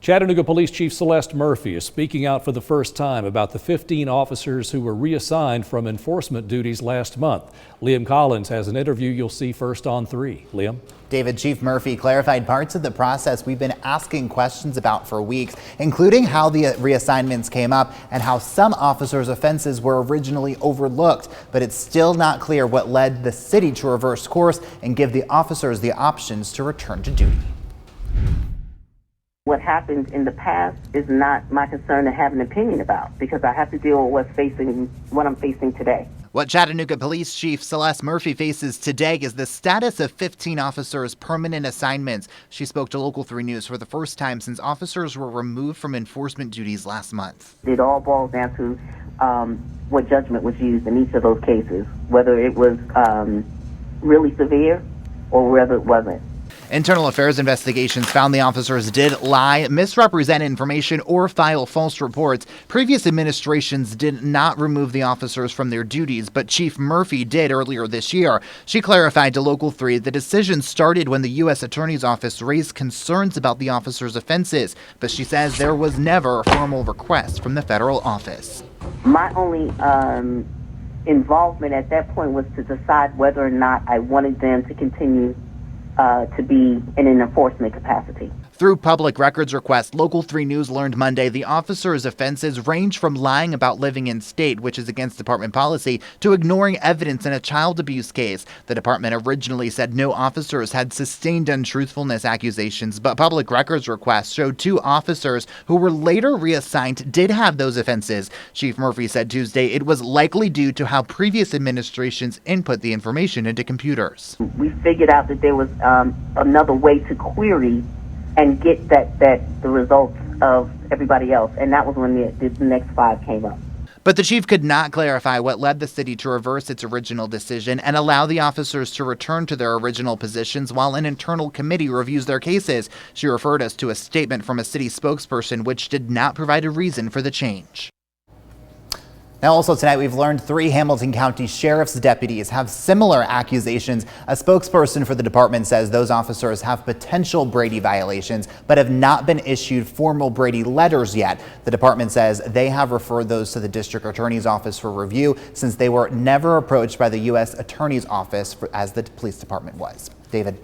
Chattanooga Police Chief Celeste Murphy is speaking out for the first time about the 15 officers who were reassigned from enforcement duties last month. Liam Collins has an interview you'll see first on 3. Liam? David, Chief Murphy clarified parts of the process we've been asking questions about for weeks, including how the reassignments came up and how some officers' offenses were originally overlooked. But it's still not clear what led the city to reverse course and give the officers the options to return to duty. What happened in the past is not my concern to have an opinion about, because I have to deal with what I'm facing today. What Chattanooga Police Chief Celeste Murphy faces today is the status of 15 officers' permanent assignments. She spoke to Local 3 News for the first time since officers were removed from enforcement duties last month. It all boils down to what judgment was used in each of those cases, whether it was really severe or whether it wasn't. Internal Affairs investigations found the officers did lie, misrepresent information, or file false reports. Previous administrations did not remove the officers from their duties, but Chief Murphy did earlier this year. She clarified to Local 3 the decision started when the U.S. Attorney's Office raised concerns about the officers' offenses, but she says there was never a formal request from the federal office. My only involvement at that point was to decide whether or not I wanted them to continue to be in an enforcement capacity. Through public records requests, Local 3 News learned Monday the officers' offenses range from lying about living in state, which is against department policy, to ignoring evidence in a child abuse case. The department originally said no officers had sustained untruthfulness accusations, but public records requests showed 2 officers who were later reassigned did have those offenses. Chief Murphy said Tuesday it was likely due to how previous administrations input the information into computers. We figured out that there was another way to query and get the results of everybody else, and that was when the next 5 came up. But the chief could not clarify what led the city to reverse its original decision and allow the officers to return to their original positions while an internal committee reviews their cases. She referred us to a statement from a city spokesperson which did not provide a reason for the change. Now, also tonight, we've learned 3 Hamilton County Sheriff's deputies have similar accusations. A spokesperson for the department says those officers have potential Brady violations, but have not been issued formal Brady letters yet. The department says they have referred those to the district attorney's office for review since they were never approached by the U.S. Attorney's Office as the police department was. David.